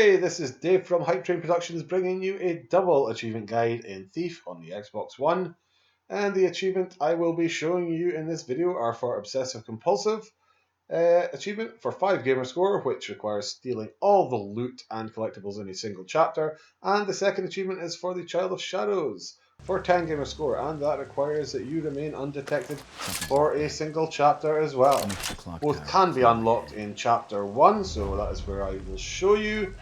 Hey, this is Dave from Hype Train Productions bringing you a double achievement guide in Thief on the Xbox One. And the achievement I will be showing you in this video are for Obsessive Compulsive. Achievement for 5 gamer score, which requires stealing all the loot and collectibles in a single chapter. And the second achievement is for the Child of Shadows for 10 gamer score, and that requires that you remain undetected for a single chapter as well. Both can be unlocked in chapter 1, so that is where I will show you.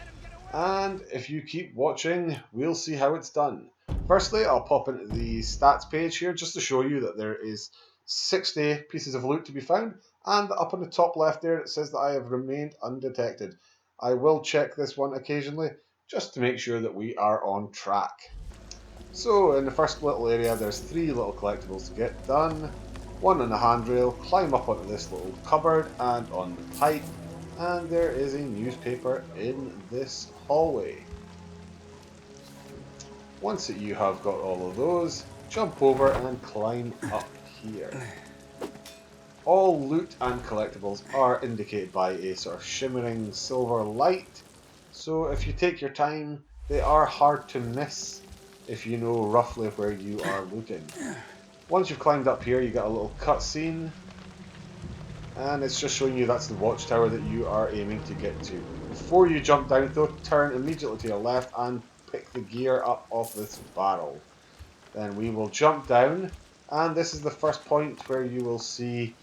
And if you keep watching, we'll see how it's done. Firstly, I'll pop into the stats page here just to show you that there is 60 pieces of loot to be found, and up on the top left there it says that I have remained undetected. I will check this one occasionally just to make sure that we are on track. So in the first little area there's 3 little collectibles to get done. One on the handrail, climb up onto this little cupboard and on the pipe, and there is a newspaper in this hallway. Once that you have got all of those, jump over and climb up here. All loot and collectibles are indicated by a sort of shimmering silver light, so if you take your time, they are hard to miss if you know roughly where you are looting. Once you've climbed up here, you get a little cutscene, and it's just showing you that's the watchtower that you are aiming to get to. Before you jump down though, turn immediately to your left and pick the gear up off this barrel. Then we will jump down, and this is the first point where you will see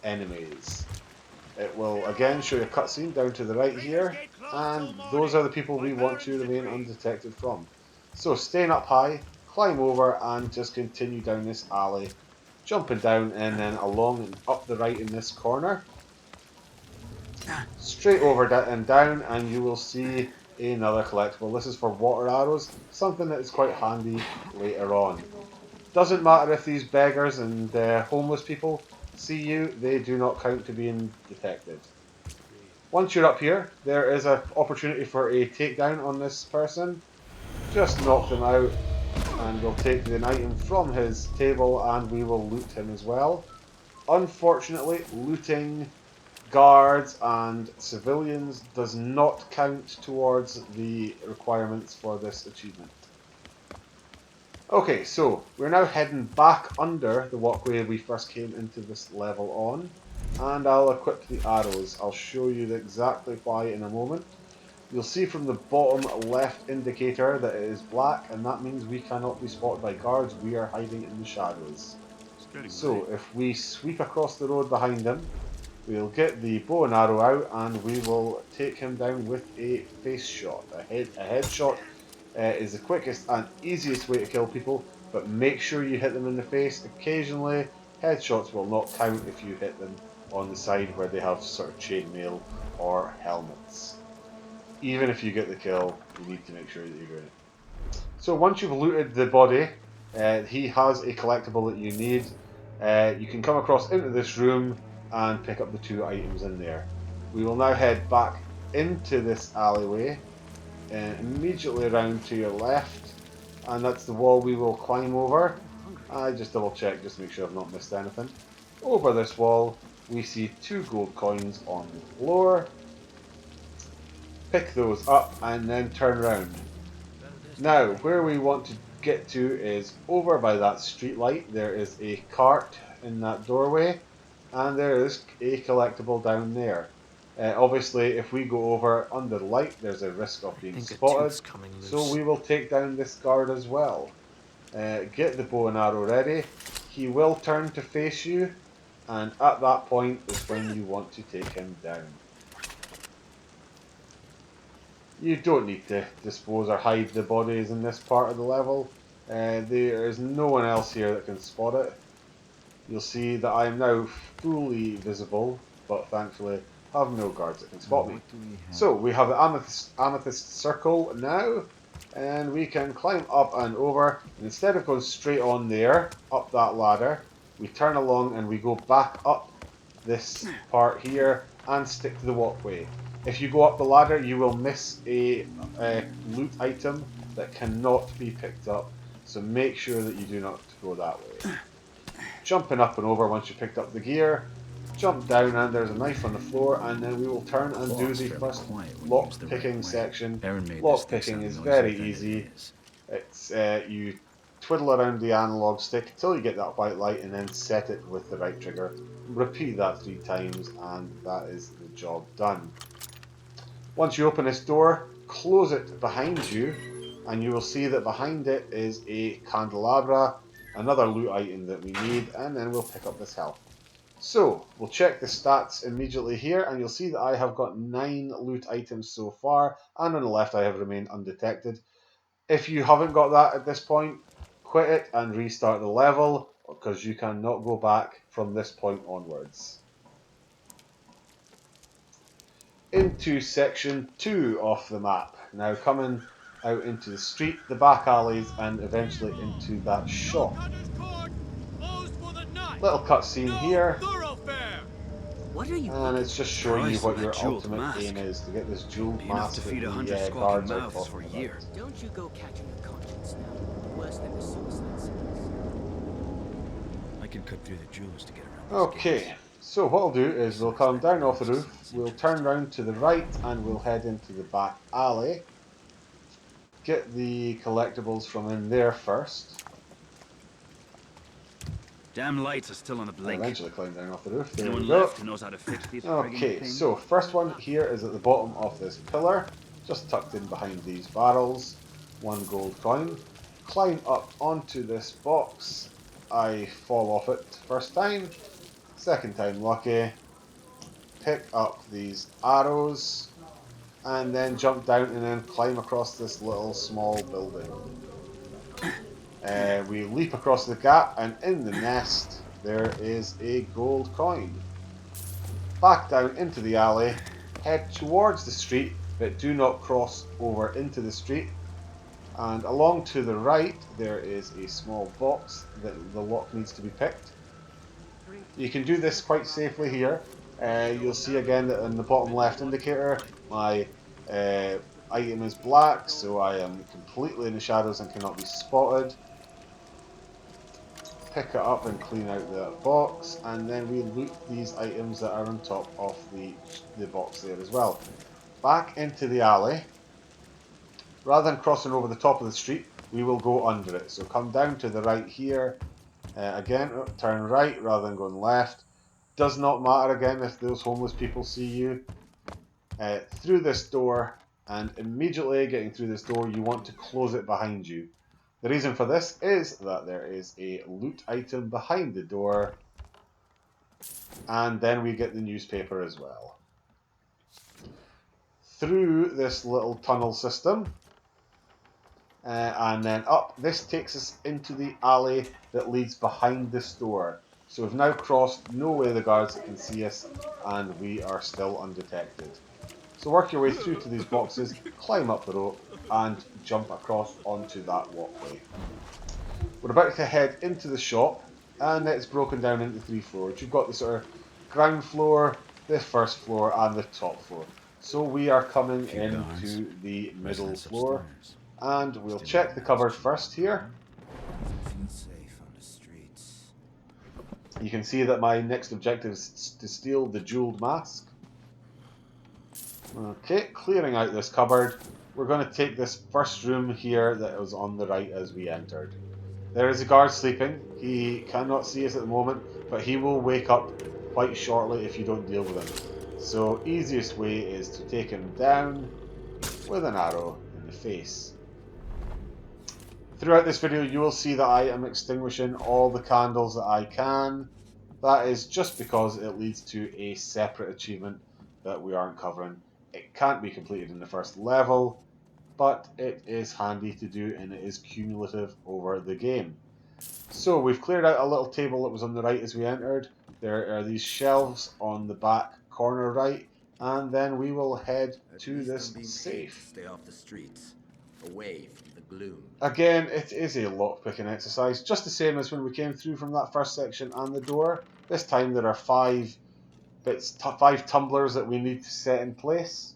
enemies. It will again show you a cutscene down to the right here, and those are the people we want to remain undetected from. So staying up high, climb over and just continue down this alley, jumping down and then along and up the right in this corner. Straight over and down, and you will see another collectible. This is for water arrows, something that is quite handy later on. Doesn't matter if these beggars and homeless people see you, they do not count to being detected. Once you're up here, there is an opportunity for a takedown on this person. Just knock them out and we'll take the item from his table and we will loot him as well. Unfortunately, looting guards and civilians does not count towards the requirements for this achievement. Okay, so we're now heading back under the walkway we first came into this level on, and I'll equip the arrows. I'll show you exactly why in a moment. You'll see from the bottom left indicator that it is black, and that means we cannot be spotted by guards. We are hiding in the shadows. So if we sweep across the road behind him, we'll get the bow and arrow out and we will take him down with a face shot. A headshot is the quickest and easiest way to kill people, but make sure you hit them in the face. Occasionally, headshots will not count if you hit them on the side where they have sort of chainmail or helmets. Even if you get the kill, you need to make sure that you're doing it. So once you've looted the body, he has a collectible that you need. You can come across into this room and pick up the 2 items in there. We will now head back into this alleyway, immediately around to your left, and that's the wall we will climb over. I just double check just to make sure I've not missed anything. Over this wall, we see 2 gold coins on the floor. Pick those up and then turn around. Now, where we want to get to is over by that street light. There is a cart in that doorway, and there is a collectible down there. Obviously, if we go over under the light, there's a risk of being spotted, so we will take down this guard as well. Get the bow and arrow ready. He will turn to face you, and at that point is when you want to take him down. You don't need to dispose or hide the bodies in this part of the level. There is no one else here that can spot it. You'll see that I am now fully visible, but thankfully have no guards that can spot me. So we have the amethyst circle now, and we can climb up and over. And instead of going straight on there, up that ladder, we turn along and we go back up this part here and stick to the walkway. If you go up the ladder, you will miss a loot item that cannot be picked up, so make sure that you do not go that way. Jumping up and over once you picked up the gear, Jump down and there's a knife on the floor, and then we will turn and do Cloth's the fairly first quiet when lock used the right picking way. section. Aaron made this Lock thing picking sound is noisier very than it easy. is. It's you twiddle around the analog stick till you get that white light and then set it with the right trigger. Repeat that 3 times and that is the job done. Once you open this door, close it behind you and you will see that behind it is a candelabra, another loot item that we need, and then we'll pick up this health. So, we'll check the stats immediately here, and you'll see that I have got 9 loot items so far, and on the left I have remained undetected. If you haven't got that at this point, quit it and restart the level, because you cannot go back from this point onwards. Into section 2 of the map. Now coming out into the street, the back alleys, and eventually into that shop. Little cutscene here, What are you and looking it's for? just showing you Price of what that your jeweled ultimate mask. aim is to get this jeweled Be enough to mask that feed 100 the squawking guards are mouths for talking a about. year. Don't you go catching a conscience now. Worse than the suicide sentence. I can cut through the jewels to get around these Okay, gates. so what we'll do is we'll Besides, come that down off the mask roof, sounds we'll turn interesting. round to the right, and we'll head into the back alley. Get the collectibles from in there first. Damn lights are still on a And blink. eventually climb down off the roof. There we Anyone go. left who knows how to fix these friggin' Okay, things? so first one here is at the bottom of this pillar, just tucked in behind these barrels. 1 gold coin. Climb up onto this box. I fall off it first time. Second time lucky. Pick up these arrows. And then jump down and then climb across this little small building. We leap across the gap, and in the nest there is a gold coin. Back down into the alley, head towards the street, but do not cross over into the street. And along to the right, there is a small box that the lock needs to be picked. You can do this quite safely here. You'll see again that in the bottom left indicator, my uh, item is black, so I am completely in the shadows and cannot be spotted. Pick it up and clean out the box, and then we loot these items that are on top of the box there as well. Back into the alley. Rather than crossing over the top of the street, we will go under it. So come down to the right here. Again, turn right rather than going left. Does not matter again if those homeless people see you. Through this door, and immediately getting through this door, you want to close it behind you. The reason for this is that there is a loot item behind the door, and then we get the newspaper as well. Through this little tunnel system, and then up. This takes us into the alley that leads behind the store. So we've now crossed no way the guards can see us, and we are still undetected. So work your way through to these boxes, climb up the rope, and jump across onto that walkway. We're about to head into the shop, and it's broken down into 3 floors. You've got the sort of ground floor, the first floor, and the top floor. So we are coming Few guards. into the middle Residents floor, upstairs. and we'll Still check the organized. cupboard first here. Feel safe on the streets. You can see that my next objective is to steal the jeweled mask. Okay, clearing out this cupboard. We're going to take this first room here that was on the right as we entered. There is a guard sleeping. He cannot see us at the moment, but he will wake up quite shortly if you don't deal with him. So easiest way is to take him down with an arrow in the face. Throughout this video, you will see that I am extinguishing all the candles that I can. That is just because it leads to a separate achievement that we aren't covering. It can't be completed in the first level, but it is handy to do and it is cumulative over the game. So we've cleared out a little table that was on the right as we entered. There are these shelves on the back corner right, and then we will head At to least I'm this being paid to safe. stay off the streets, away from the gloom. Again, it is a lockpicking exercise, just the same as when we came through from that first section and the door. This time there are 5 bits, 5 tumblers that we need to set in place.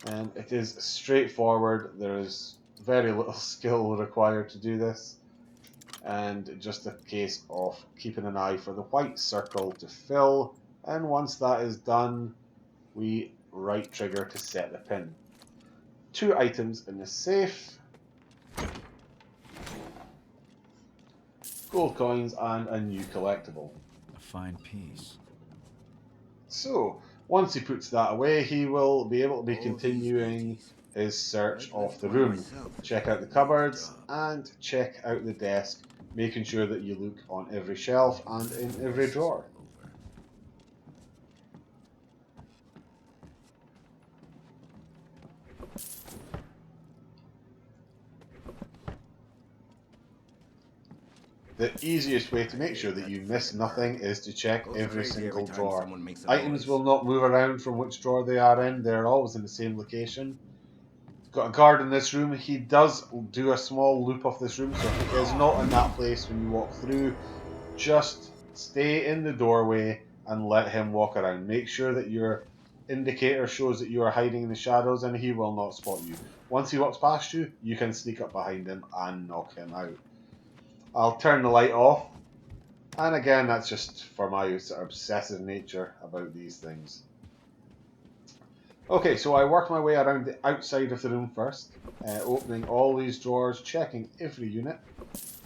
And it is straightforward. There is very little skill required to do this. And just a case of keeping an eye for the white circle to fill And once that is done, we right trigger to set the pin. 2 items in the safe. Gold coins and a new collectible. A fine piece. So, once he puts that away, he will be able to be All continuing these his search I'd of lift the one room. myself if Check I out the could leave cupboards job. and check out the desk, making sure that you look on every shelf and in every This is drawer. all over. The easiest way to make sure that you miss nothing is to check Goes every crazy every single time drawer. someone makes a Items noise. will not move around from which drawer they are in, they're always in the same location. Got a guard in this room. He does do a small loop of this room, so if he is not in that place when you walk through, just stay in the doorway and let him walk around. Make sure that your indicator shows that you are hiding in the shadows and he will not spot you. Once he walks past you, you can sneak up behind him and knock him out. I'll turn the light off. And again, that's just for my sort of obsessive nature about these things. Okay, so I work my way around the outside of the room first, opening all these drawers, checking every unit,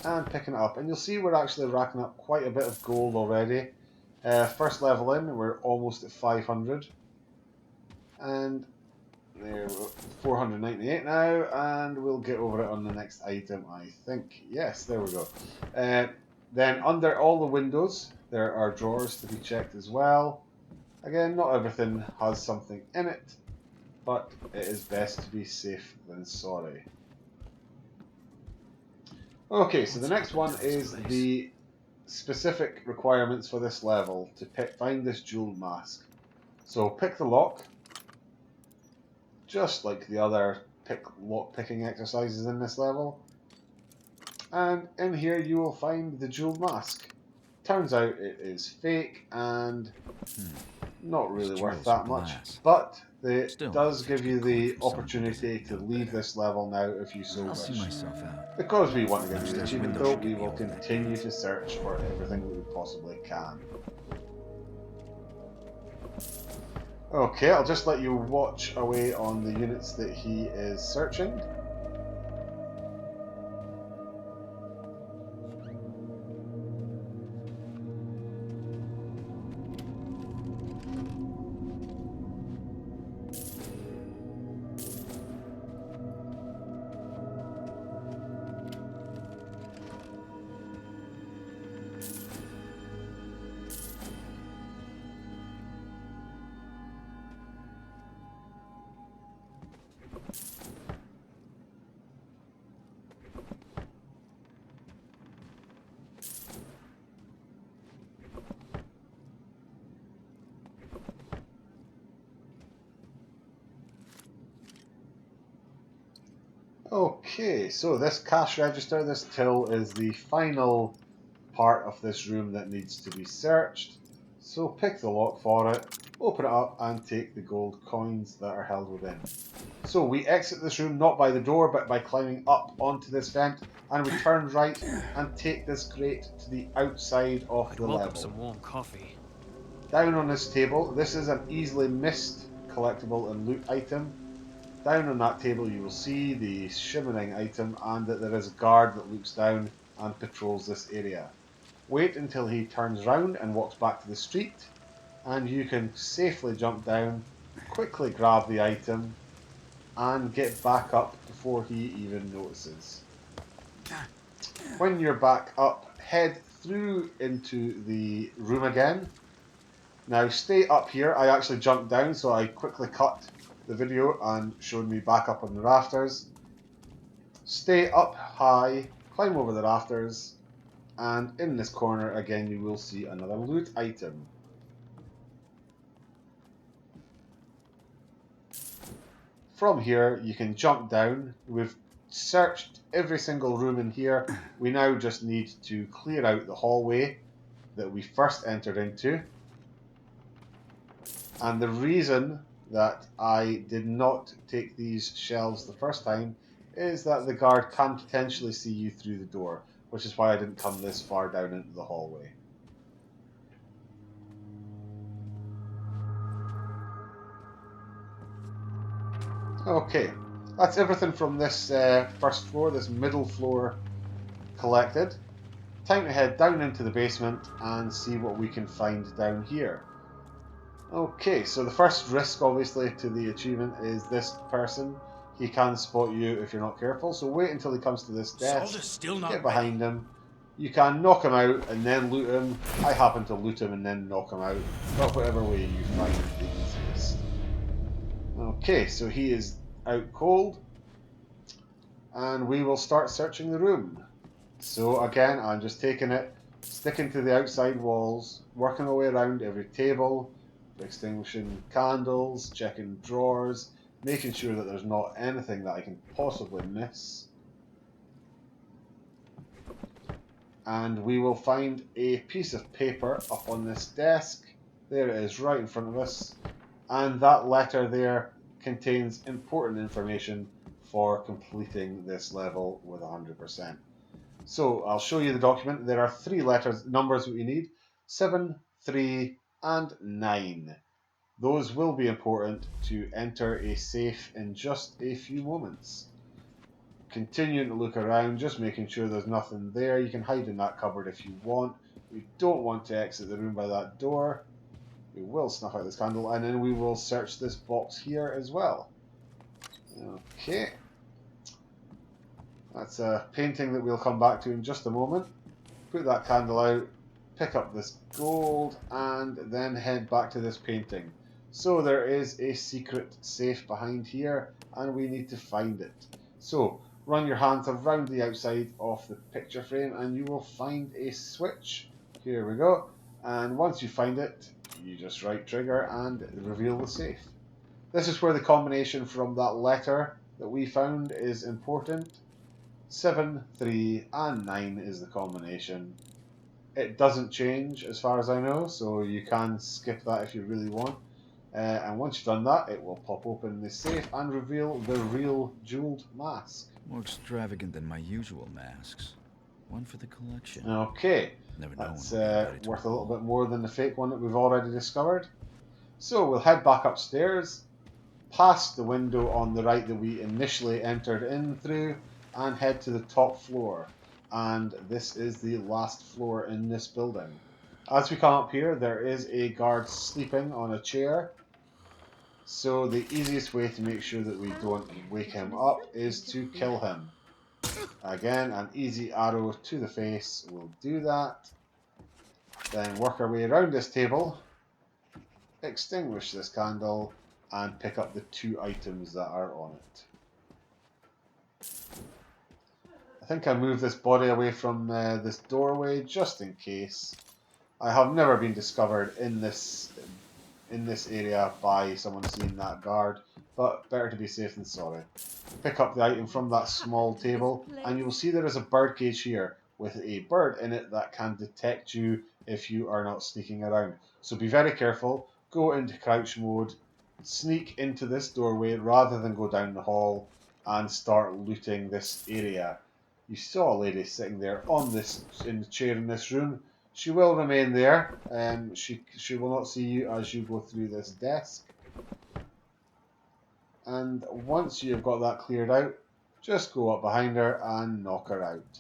and picking it up. And you'll see we're actually racking up quite a bit of gold already. First level in, we're almost at 500. And there, we're 498 now, and we'll get over it on the next item, I think. Yes, there we go. Then under all the windows, there are drawers to be checked as well. Again, not everything has something in it, but it is best to be safe than sorry. Okay, so the next one is the specific requirements for this level to find this jeweled mask. So pick the lock, just like the other lock picking exercises in this level. And in here you will find the jeweled mask. Turns out it is fake and not really worth that much, but it Still, does such give you good coin the from someone who opportunity doesn't to know leave better. this level now if you so I'll see wish. myself out. Because we want to get the Upstairs achievement window though, should we get me will over that continue gate. to search for everything that we possibly can. Okay, I'll just let you watch away on the units that he is searching. Okay, so this cash register, this till, is the final part of this room that needs to be searched. So pick the lock for it, open it up and take the gold coins that are held within. So we exit this room not by the door but by climbing up onto this vent, and we turn right and take this crate to the outside of I'd the welcome level. some warm coffee. Down on this table, this is an easily missed collectible and loot item. Down on that table you will see the shimmering item and that there is a guard that looks down and patrols this area. Wait until he turns round and walks back to the street, and you can safely jump down, quickly grab the item, and get back up before he even notices. When you're back up, head through into the room again. Now stay up here. I actually jumped down, so I quickly cut the video and showed me back up on the rafters. Stay up high, climb over the rafters, and in this corner again you will see another loot item. From here you can jump down. We've searched every single room in here. We now just need to clear out the hallway that we first entered into. And the reason that I did not take these shelves the first time is that the guard can potentially see you through the door, which is why I didn't come this far down into the hallway. Okay, that's everything from this first floor, this middle floor collected. Time to head down into the basement and see what we can find down here. Okay, so the first risk obviously to the achievement is this person. He can spot you if you're not careful, so wait until he comes to this Salt desk, is still get not behind ready. him. You can knock him out and then loot him. I happen to loot him and then knock him out, but whatever way you find the easiest. Okay, so he is out cold, and we will start searching the room. So again, I'm just taking it, sticking to the outside walls, working my way around every table, extinguishing candles, checking drawers, making sure that there's not anything that I can possibly miss. And we will find a piece of paper up on this desk. There it is, right in front of us. And that letter there contains important information for completing this level with 100%. So I'll show you the document. There are three numbers that we need: 7, 3, and 9. Those will be important to enter a safe in just a few moments. Continuing to look around, just making sure there's nothing there. You can hide in that cupboard if you want. We don't want to exit the room by that door. We will snuff out this candle, and then we will search this box here as well. Okay. That's a painting that we'll come back to in just a moment. Put that candle out, pick up this gold, and then head back to this painting. So there is a secret safe behind here, and we need to find it. So run your hands around the outside of the picture frame, and you will find a switch. Here we go. And once you find it, you just right trigger and reveal the safe. This is where the combination from that letter that we found is important. 7, 3, and 9 is the combination. It doesn't change as far as I know, so you can skip that if you really want. And once you've done that, it will pop open the safe and reveal the real jeweled mask. More extravagant than my usual masks. One for the collection. Okay, Never know that's when I'll be invited to worth a a little ball. bit more than the fake one that we've already discovered. So we'll head back upstairs, past the window on the right that we initially entered in through, and head to the top floor. And this is the last floor in this building. As we come up here, there is a guard sleeping on a chair. So the easiest way to make sure that we don't wake him up is to kill him. Again, an easy arrow to the face will do that. Then work our way around this table, extinguish this candle, and pick up the 2 items that are on it. I think I moved this body away from this doorway just in case. I have never been discovered in this area by someone seeing that guard, but better to be safe than sorry. Pick up the item from that small table, and you will see there is a bird cage here with a bird in it that can detect you if you are not sneaking around. So be very careful, go into crouch mode, sneak into this doorway rather than go down the hall and start looting this area. You saw a lady sitting there in the chair in this room. She will remain there, and she will not see you as you go through this desk. And once you've got that cleared out, just go up behind her and knock her out.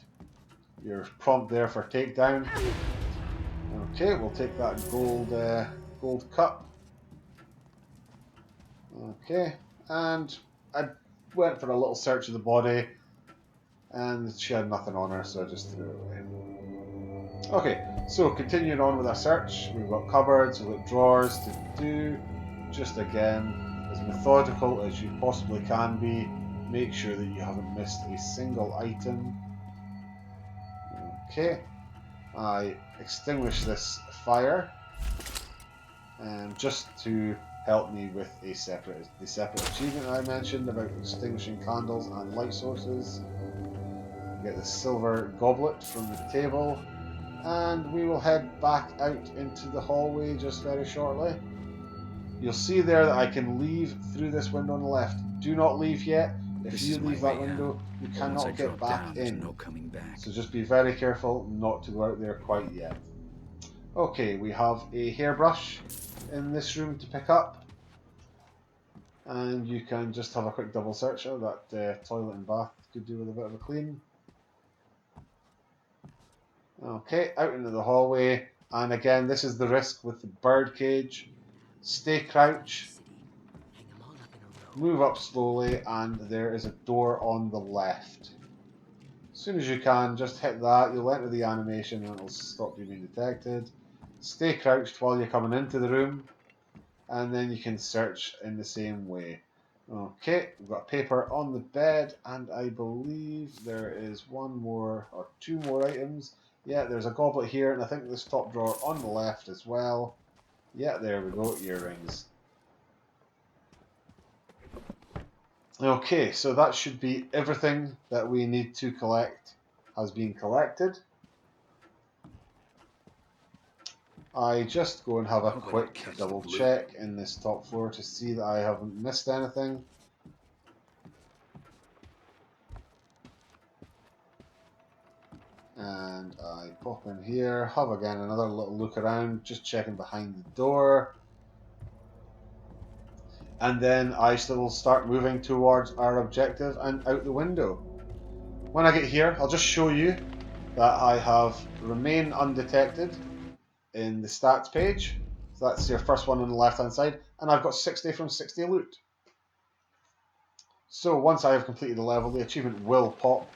You're prompt there for takedown. Okay, we'll take that gold cup. Okay, and I went for a little search of the body, and she had nothing on her, so I just threw it away. Okay, so continuing on with our search, we've got cupboards, we've got drawers to do. Just again, as methodical as you possibly can be. Make sure that you haven't missed a single item. Okay, I extinguish this fire, just to help me with the separate achievement I mentioned about extinguishing candles and light sources. Get the silver goblet from the table. And we will head back out into the hallway just very shortly. You'll see there that I can leave through this window on the left. Do not leave yet. If This you is my leave that way window, out. you But once I cannot get drop back down, there's in. no coming back. So just be very careful not to go out there quite yet. Okay, we have a hairbrush in this room to pick up. And you can just have a quick double search. Oh, that toilet and bath could do with a bit of a clean. Okay, out into the hallway. And again, this is the risk with the bird cage. Stay crouch, Hang 'em all up in a row. move up slowly, and there is a door on the left. As soon as you can, just hit that. You'll enter the animation and it'll stop you being detected. Stay crouched while you're coming into the room, and then you can search in the same way. Okay, we've got paper on the bed, and I believe there is one more or two more items. Yeah, there's a goblet here, and I think this top drawer on the left as well. Yeah, there we go, earrings. Okay, so that should be everything that we need to collect has been collected. I just go and have a Hope I don't quick catch double the flu. check in this top floor to see that I haven't missed anything. And I pop in here, have again another little look around, just checking behind the door. And then I still start moving towards our objective and out the window. When I get here, I'll just show you that I have remain undetected in the stats page. So that's your first one on the left hand side. And I've got 60 from 60 loot. So once I have completed the level, the achievement will pop.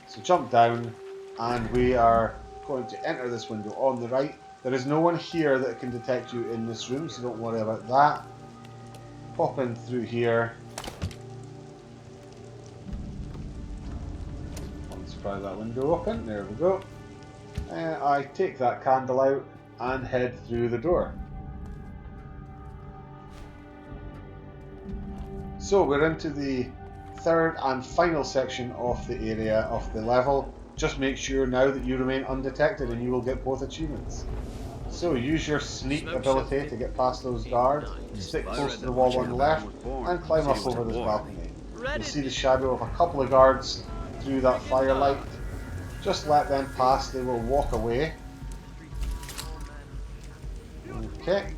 So jump down, and we are going to enter this window on the right. There is no one here that can detect you in this room, so don't worry about that. Pop in through here. Let's pry that window open. There we go. I take that candle out and head through the door. So we're into the third and final section of the area of the level. Just make sure now that you remain undetected and you will get both achievements. So use your sneak ability to get past those guards, stick close to the wall on the left, and climb up over this balcony. You'll see the shadow of a couple of guards through that firelight. Just let them pass, they will walk away. Okay.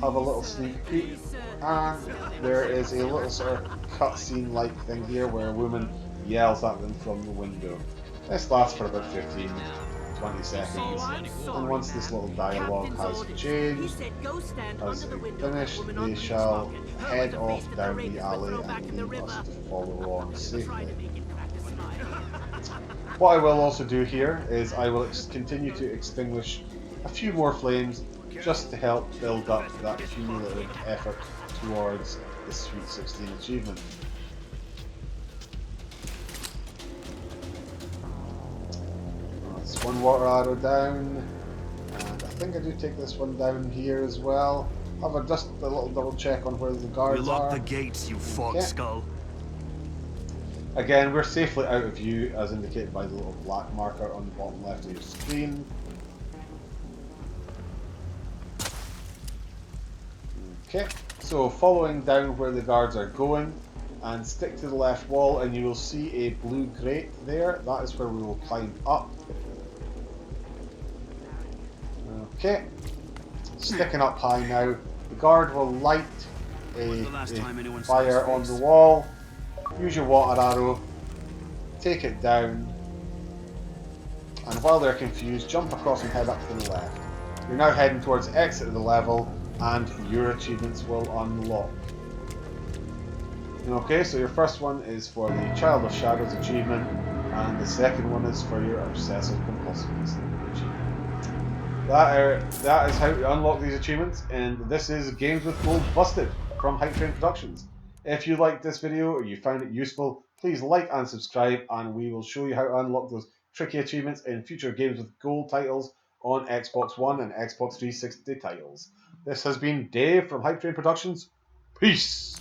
Have a little sneak peek, and there is a little sort of cutscene like thing here where a woman yells at them from the window. This lasts for about 15-20 seconds, and once this little dialogue has changed, as they finish, they shall head off down the alley and leave us to follow on safely. What I will also do here is I will continue to extinguish a few more flames just to help build up that cumulative effort towards the Sweet 16 achievement. That's one water arrow down, and I think I do take this one down here as well. Have just a little double check on where the guards Relock are. the gates, you fog skull. Again, we're safely out of view as indicated by the little black marker on the bottom left of your screen. Okay, so following down where the guards are going, and stick to the left wall and you will see a blue grate there. That is where we will climb up. Okay, sticking up high now. The guard will light a fire on the wall. Use your water arrow, take it down, and while they're confused, jump across and head up to the left. You're now heading towards the exit of the level, and your achievements will unlock. Okay, so your first one is for the Child of Shadows achievement, and the second one is for your Obsessive Compulsiveness achievement. That is how to unlock these achievements, and this is Games with Gold Busted from Hype Train Productions. If you liked this video or you found it useful, please like and subscribe, and we will show you how to unlock those tricky achievements in future Games with Gold titles on Xbox One and Xbox 360 titles. This has been Dave from Hype Train Productions. Peace!